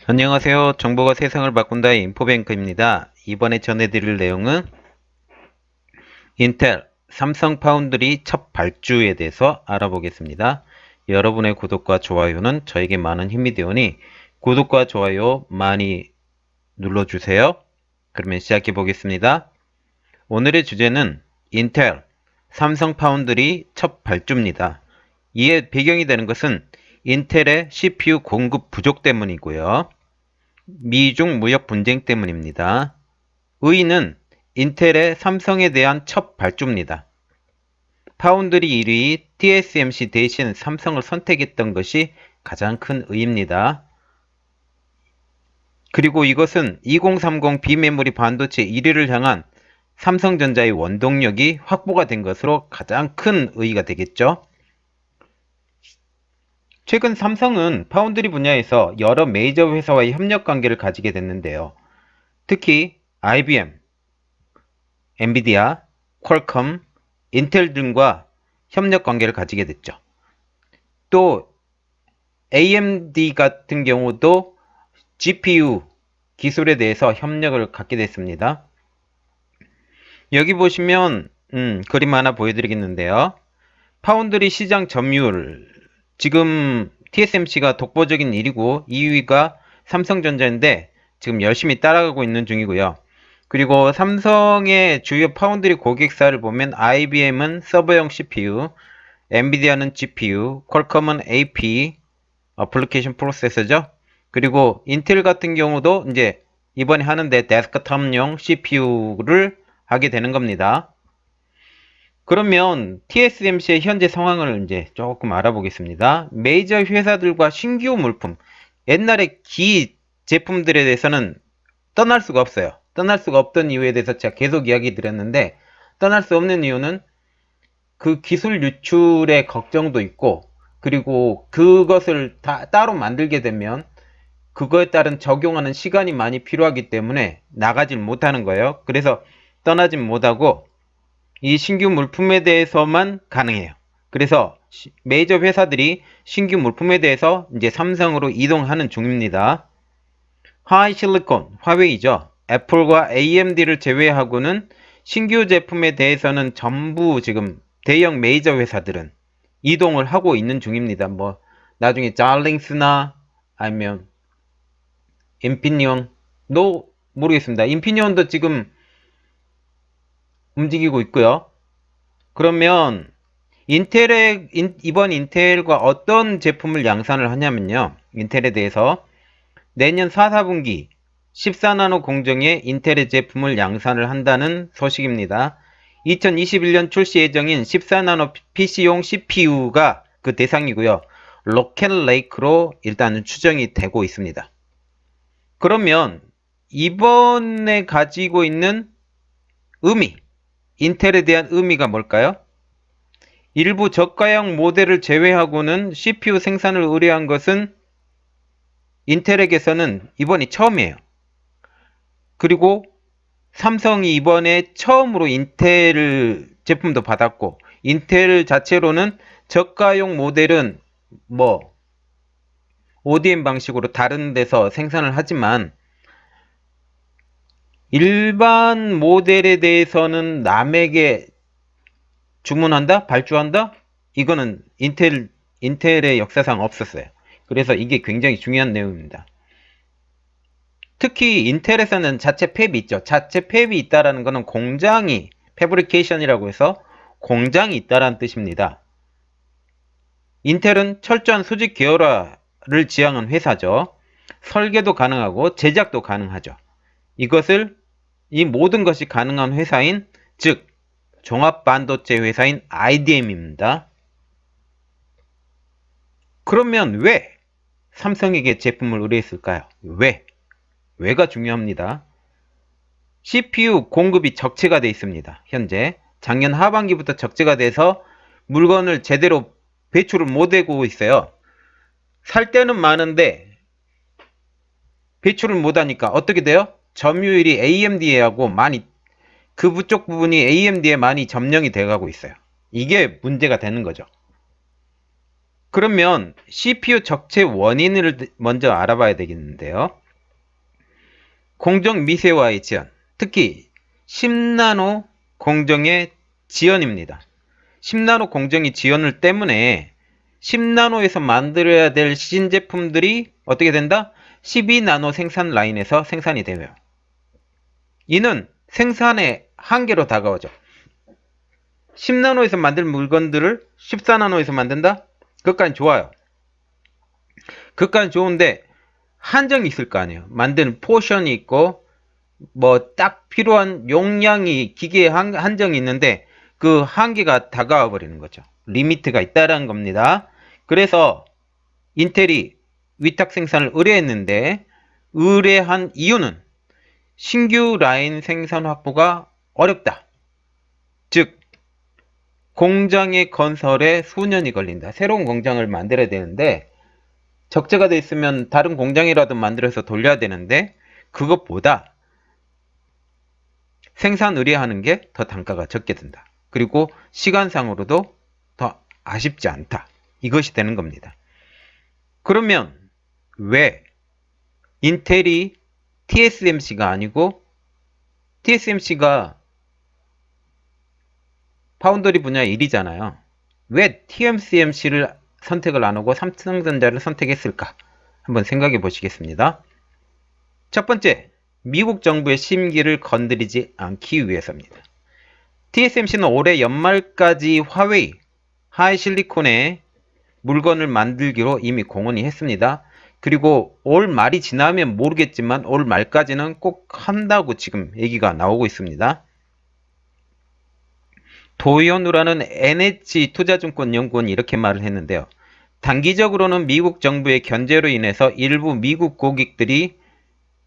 안녕하세요. 정보가 세상을 바꾼다의 인포뱅크입니다. 이번에 전해드릴 내용은 인텔, 삼성 파운드리 첫 발주에 대해서 알아보겠습니다. 여러분의 구독과 좋아요는 저에게 많은 힘이 되오니 구독과 좋아요 많이 눌러주세요. 그러면 시작해 보겠습니다. 오늘의 주제는 인텔, 삼성 파운드리 첫 발주입니다. 이에 배경이 되는 것은 인텔의 CPU 공급 부족 때문이고요. 미중 무역 분쟁 때문입니다. 의의는 인텔의 삼성에 대한 첫 발주입니다. 파운드리 1위 TSMC 대신 삼성을 선택했던 것이 가장 큰 의의입니다. 그리고 이것은 2030 비메모리 반도체 1위를 향한 삼성전자의 원동력이 확보가 된 것으로 가장 큰 의의가 되겠죠. 최근 삼성은 파운드리 분야에서 여러 메이저 회사와의 협력 관계를 가지게 됐는데요. 특히 IBM, 엔비디아, 퀄컴, 인텔 등과 협력 관계를 가지게 됐죠. 또 AMD 같은 경우도 GPU 기술에 대해서 협력을 갖게 됐습니다. 여기 보시면 그림 하나 보여드리겠는데요. 파운드리 시장 점유율, 지금 TSMC가 독보적인 1위고 2위가 삼성전자인데 지금 열심히 따라가고 있는 중이고요. 그리고 삼성의 주요 파운드리 고객사를 보면 IBM은 서버용 CPU, 엔비디아는 GPU, 퀄컴은 AP, 어플리케이션 프로세서죠. 그리고 인텔 같은 경우도 이제 이번에 하는데 데스크탑용 CPU를 하게 되는 겁니다. 그러면 TSMC의 현재 상황을 이제 조금 알아보겠습니다. 메이저 회사들과 신규 물품, 옛날에 기 제품들에 대해서는 떠날 수가 없어요. 떠날 수가 없던 이유에 대해서 제가 계속 이야기 드렸는데, 떠날 수 없는 이유는 그 기술 유출의 걱정도 있고, 그리고 그것을 따로 만들게 되면 그거에 따른 적용하는 시간이 많이 필요하기 때문에 나가질 못하는 거예요. 그래서 떠나진 못하고 이 신규 물품에 대해서만 가능해요. 그래서 메이저 회사들이 신규 물품에 대해서 이제 삼성으로 이동하는 중입니다. 하이실리콘, 화웨이죠. 애플과 AMD를 제외하고는 신규 제품에 대해서는 전부 지금 대형 메이저 회사들은 이동을 하고 있는 중입니다. 뭐 나중에 잘링스나 아니면 인피니온도 모르겠습니다. 인피니온도 지금 움직이고 있고요. 그러면 이번 인텔과 어떤 제품을 양산을 하냐면요. 인텔에 대해서 내년 4, 4분기 14나노 공정에 인텔의 제품을 양산을 한다는 소식입니다. 2021년 출시 예정인 14나노 PC용 CPU가 그 대상이고요. 로켓레이크로 일단은 추정이 되고 있습니다. 그러면 이번에 가지고 있는 의미, 인텔에 대한 의미가 뭘까요? 일부 저가형 모델을 제외하고는 CPU 생산을 의뢰한 것은 인텔에게서는 이번이 처음이에요. 그리고 삼성이 이번에 처음으로 인텔 제품도 받았고, 인텔 자체로는 저가용 모델은 뭐 ODM 방식으로 다른 데서 생산을 하지만 일반 모델에 대해서는 남에게 주문한다? 발주한다? 이거는 인텔의 역사상 없었어요. 그래서 이게 굉장히 중요한 내용입니다. 특히 인텔에서는 자체 팹이 있죠. 자체 팹이 있다라는 것은 공장이, 패브리케이션이라고 해서 공장이 있다라는 뜻입니다. 인텔은 철저한 수직 계열화를 지향한 회사죠. 설계도 가능하고 제작도 가능하죠. 이 모든 것이 가능한 회사인, 즉 종합반도체 회사인 IDM입니다. 그러면 왜 삼성에게 제품을 의뢰했을까요? 왜가 중요합니다. CPU 공급이 적체가 되어 있습니다. 현재 작년 하반기부터 적체가 돼서 물건을 제대로 배출을 못하고 있어요. 살 때는 많은데 배출을 못하니까 어떻게 돼요? 점유율이 AMD하고 많이, 그쪽 부분이 AMD에 많이 점령이 돼가고 있어요. 이게 문제가 되는 거죠. 그러면 CPU 적체 원인을 먼저 알아봐야 되겠는데요. 공정 미세화의 지연, 특히 10나노 공정의 지연입니다. 10나노 공정이 지연을 때문에 10나노에서 만들어야 될 신제품들이 어떻게 된다? 12나노 생산 라인에서 생산이 되며 이는 생산의 한계로 다가오죠. 10나노에서 만들 물건들을 14나노에서 만든다? 그것까지 좋아요. 그것까지 좋은데 한정이 있을 거 아니에요. 만드는 포션이 있고 뭐 딱 필요한 용량이 기계에 한정이 있는데 그 한계가 다가와 버리는 거죠. 리미트가 있다라는 겁니다. 그래서 인텔이 위탁 생산을 의뢰했는데 의뢰한 이유는 신규 라인 생산 확보가 어렵다. 즉 공장의 건설에 수년이 걸린다. 새로운 공장을 만들어야 되는데 적재가 돼 있으면 다른 공장이라도 만들어서 돌려야 되는데 그것보다 생산 의뢰하는 게 더 단가가 적게 든다. 그리고 시간상으로도 더 아쉽지 않다. 이것이 되는 겁니다. 그러면 왜 인텔이 TSMC가 아니고 TSMC가 파운더리 분야의 일이잖아요. 왜 TSMC를 선택을 안 하고 삼성전자를 선택했을까? 한번 생각해 보시겠습니다. 첫 번째, 미국 정부의 심기를 건드리지 않기 위해서입니다. TSMC는 올해 연말까지 화웨이, 하이실리콘의 물건을 만들기로 이미 공언이 했습니다. 그리고 올 말이 지나면 모르겠지만 올 말까지는 꼭 한다고 지금 얘기가 나오고 있습니다. 도이온우라는 NH투자증권 연구원이 이렇게 말을 했는데요. 단기적으로는 미국 정부의 견제로 인해서 일부 미국 고객들이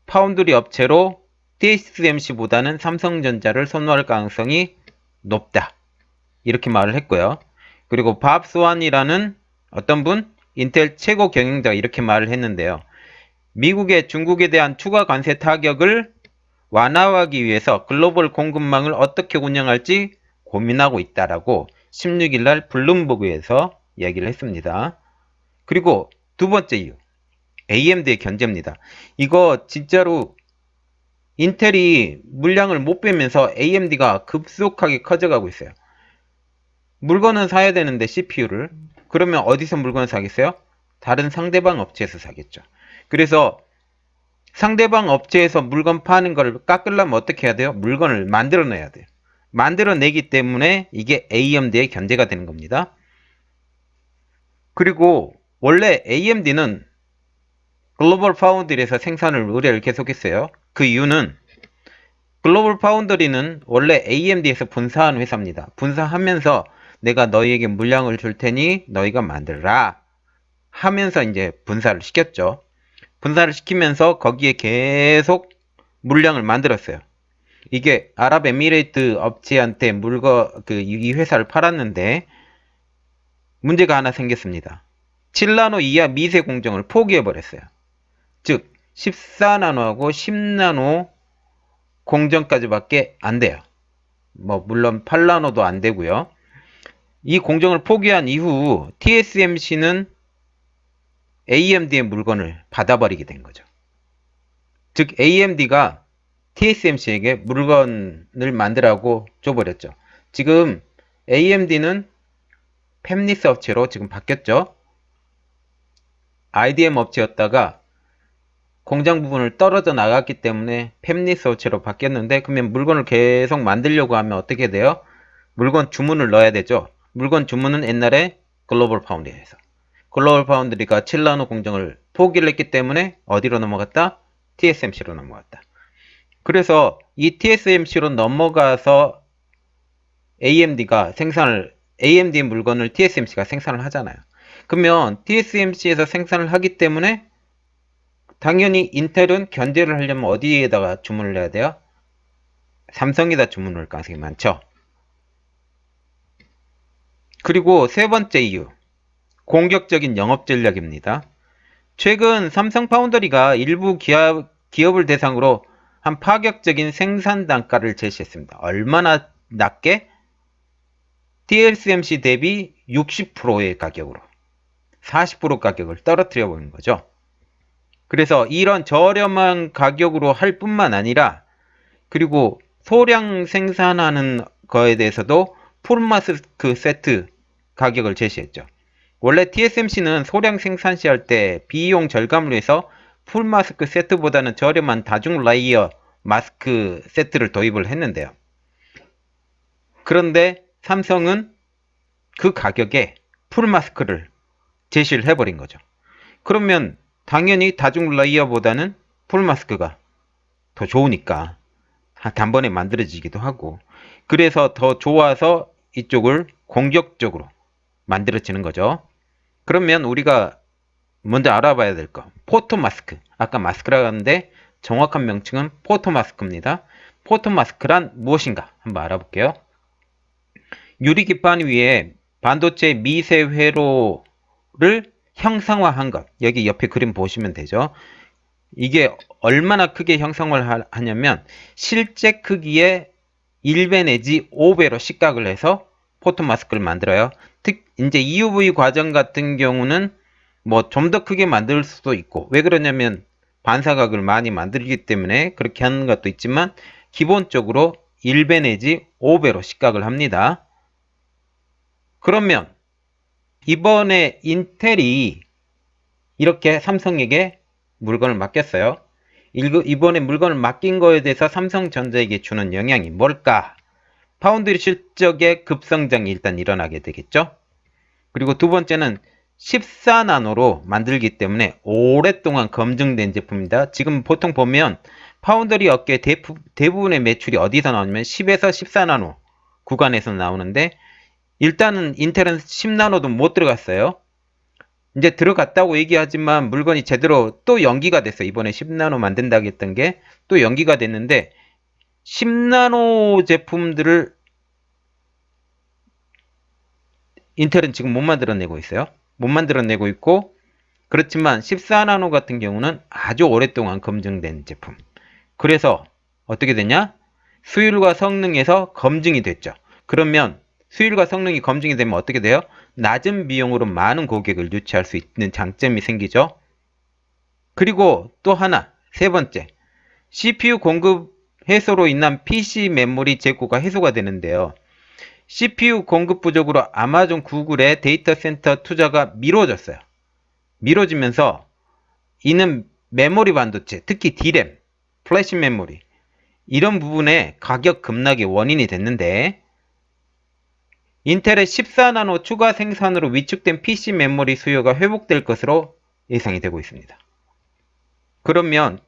파운드리 업체로 TSMC보다는 삼성전자를 선호할 가능성이 높다. 이렇게 말을 했고요. 그리고 밥 스완이라는 어떤 분? 인텔 최고 경영자가 이렇게 말을 했는데요. 미국의 중국에 대한 추가 관세 타격을 완화하기 위해서 글로벌 공급망을 어떻게 운영할지 고민하고 있다라고 16일 날 블룸버그에서 얘기를 했습니다. 그리고 두 번째 이유, AMD의 견제입니다. 이거 진짜로 인텔이 물량을 못 빼면서 AMD가 급속하게 커져가고 있어요. 물건은 사야 되는데 CPU를 그러면 어디서 물건을 사겠어요? 다른 상대방 업체에서 사겠죠. 그래서 상대방 업체에서 물건 파는 걸 깎으려면 어떻게 해야 돼요? 물건을 만들어내야 돼요. 만들어내기 때문에 이게 AMD의 견제가 되는 겁니다. 그리고 원래 AMD는 글로벌 파운드리에서 생산을 의뢰를 계속했어요. 그 이유는 글로벌 파운드리는 원래 AMD에서 분사한 회사입니다. 분사하면서 내가 너희에게 물량을 줄 테니 너희가 만들라 하면서 이제 분사를 시켰죠. 분사를 시키면서 거기에 계속 물량을 만들었어요. 이게 아랍에미레이트 업체한테 이 회사를 팔았는데 문제가 하나 생겼습니다. 7나노 이하 미세 공정을 포기해버렸어요. 즉 14나노하고 10나노 공정까지밖에 안 돼요. 물론 8나노도 안 되고요. 이 공정을 포기한 이후 TSMC는 AMD의 물건을 받아버리게 된 거죠. 즉 AMD가 TSMC에게 물건을 만들라고 줘버렸죠. 지금 AMD는 팹리스 업체로 지금 바뀌었죠. IDM 업체였다가 공장 부분을 떨어져 나갔기 때문에 팹리스 업체로 바뀌었는데 그러면 물건을 계속 만들려고 하면 어떻게 돼요? 물건 주문을 넣어야 되죠. 물건 주문은 옛날에 글로벌 파운드리에서 글로벌 파운드리가 7나노 공정을 포기를 했기 때문에 어디로 넘어갔다? TSMC로 넘어갔다. 그래서 이 TSMC로 넘어가서 AMD 물건을 TSMC가 생산을 하잖아요. 그러면 TSMC에서 생산을 하기 때문에 당연히 인텔은 견제를 하려면 어디에다가 주문을 해야 돼요? 삼성에다 주문을 할 가능성이 많죠. 그리고 세 번째 이유, 공격적인 영업 전략입니다. 최근 삼성 파운더리가 일부 기업을 대상으로 한 파격적인 생산 단가를 제시했습니다. 얼마나 낮게? TSMC 대비 60%의 가격으로. 40% 가격을 떨어뜨려 버리는 거죠. 그래서 이런 저렴한 가격으로 할 뿐만 아니라 그리고 소량 생산하는 거에 대해서도 풀마스크 세트 가격을 제시했죠. 원래 TSMC는 소량 생산 시 할 때 비용 절감을 위해서 풀마스크 세트보다는 저렴한 다중 라이어 마스크 세트를 도입을 했는데요. 그런데 삼성은 그 가격에 풀마스크를 제시를 해버린 거죠. 그러면 당연히 다중 라이어보다는 풀마스크가 더 좋으니까 단번에 만들어지기도 하고, 그래서 더 좋아서 이쪽을 공격적으로 만들어지는 거죠. 그러면 우리가 먼저 알아봐야 될 거, 포토마스크. 아까 마스크라고 하는데 정확한 명칭은 포토마스크입니다. 포토마스크란 무엇인가 한번 알아볼게요. 유리기판 위에 반도체 미세 회로를 형상화한 것. 여기 옆에 그림 보시면 되죠. 이게 얼마나 크게 형성을 하냐면 실제 크기의 1배 내지 5배로 시각을 해서 포토마스크를 만들어요. 이제 EUV 과정 같은 경우는 뭐 좀 더 크게 만들 수도 있고, 왜 그러냐면 반사각을 많이 만들기 때문에 그렇게 하는 것도 있지만 기본적으로 1배 내지 5배로 시각을 합니다. 그러면 이번에 인텔이 이렇게 삼성에게 물건을 맡겼어요. 이번에 물건을 맡긴 거에 대해서 삼성전자에게 주는 영향이 뭘까? 파운드리 실적의 급성장이 일단 일어나게 되겠죠. 그리고 두 번째는 14나노로 만들기 때문에 오랫동안 검증된 제품입니다. 지금 보통 보면 파운드리 업계 대부분의 매출이 어디서 나오냐면 10에서 14나노 구간에서 나오는데, 일단은 인텔은 10나노도 못 들어갔어요. 이제 들어갔다고 얘기하지만 물건이 제대로 또 연기가 됐어요. 이번에 10나노 만든다고 했던 게 또 연기가 됐는데, 10나노 제품들을 인텔은 지금 못 만들어내고 있어요. 못 만들어내고 있고, 그렇지만 14나노 같은 경우는 아주 오랫동안 검증된 제품. 그래서 어떻게 되냐? 수율과 성능에서 검증이 됐죠. 그러면 수율과 성능이 검증이 되면 어떻게 돼요? 낮은 비용으로 많은 고객을 유치할 수 있는 장점이 생기죠. 그리고 또 하나, 세 번째, CPU 공급 해소로 인한 PC 메모리 재고가 해소가 되는데요. CPU 공급 부족으로 아마존, 구글의 데이터 센터 투자가 미뤄졌어요. 미뤄지면서 이는 메모리 반도체, 특히 D램, 플래시 메모리, 이런 부분에 가격 급락의 원인이 됐는데, 인텔의 14나노 추가 생산으로 위축된 PC 메모리 수요가 회복될 것으로 예상이 되고 있습니다. 그러면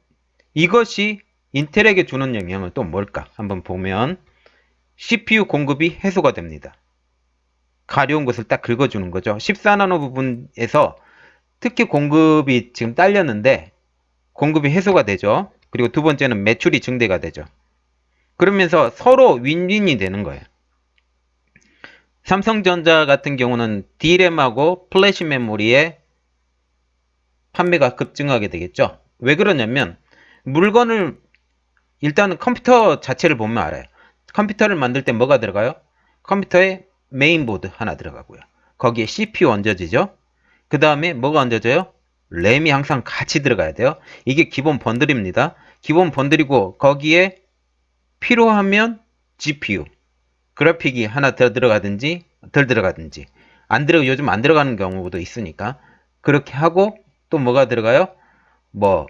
이것이 인텔에게 주는 영향은 또 뭘까? 한번 보면 CPU 공급이 해소가 됩니다. 가려운 것을 딱 긁어주는 거죠. 14나노 부분에서 특히 공급이 지금 딸렸는데 공급이 해소가 되죠. 그리고 두 번째는 매출이 증대가 되죠. 그러면서 서로 윈윈이 되는 거예요. 삼성전자 같은 경우는 D램하고 플래시 메모리의 판매가 급증하게 되겠죠. 왜 그러냐면 물건을, 일단은 컴퓨터 자체를 보면 알아요. 컴퓨터를 만들 때 뭐가 들어가요? 컴퓨터에 메인보드 하나 들어가고요. 거기에 CPU 얹어지죠. 그 다음에 뭐가 얹어져요? 램이 항상 같이 들어가야 돼요. 이게 기본 번들입니다. 기본 번들이고 거기에 필요하면 GPU, 그래픽이 하나 더 들어가든지 덜 들어가든지, 요즘 안 들어가는 경우도 있으니까 그렇게 하고, 또 뭐가 들어가요? 뭐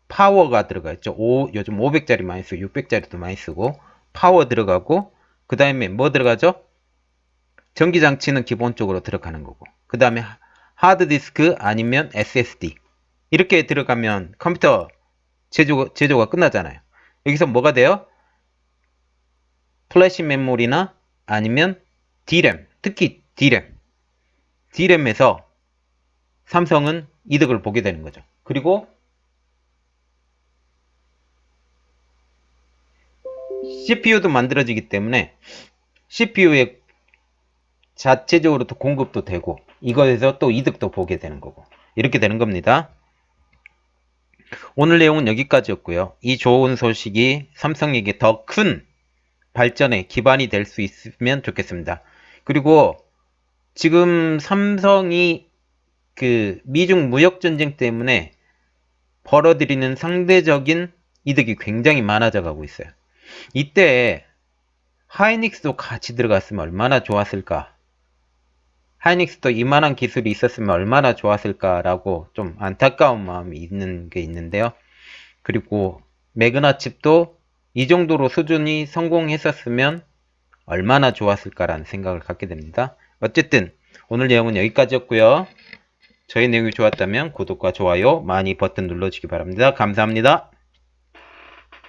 파워가 들어가 있죠. 요즘 500짜리 많이 쓰고 600짜리도 많이 쓰고 파워 들어가고, 그 다음에 뭐 들어가죠? 전기장치는 기본적으로 들어가는 거고, 그 다음에 하드디스크 아니면 SSD 이렇게 들어가면 컴퓨터 제조가 끝나잖아요. 여기서 뭐가 돼요? 플래시 메모리나 아니면 D램, 특히 D램에서 삼성은 이득을 보게 되는 거죠. 그리고 CPU도 만들어지기 때문에 CPU에 자체적으로 또 공급도 되고 이거에서 또 이득도 보게 되는 거고, 이렇게 되는 겁니다. 오늘 내용은 여기까지였고요. 이 좋은 소식이 삼성에게 더 큰 발전의 기반이 될 수 있으면 좋겠습니다. 그리고 지금 삼성이 그 미중 무역 전쟁 때문에 벌어들이는 상대적인 이득이 굉장히 많아져 가고 있어요. 이때 하이닉스도 같이 들어갔으면 얼마나 좋았을까? 하이닉스도 이만한 기술이 있었으면 얼마나 좋았을까라고 좀 안타까운 마음이 있는 게 있는데요. 그리고 매그나 칩도 이 정도로 수준이 성공했었으면 얼마나 좋았을까라는 생각을 갖게 됩니다. 어쨌든 오늘 내용은 여기까지였고요. 저희 내용이 좋았다면 구독과 좋아요 많이 버튼 눌러주시기 바랍니다. 감사합니다.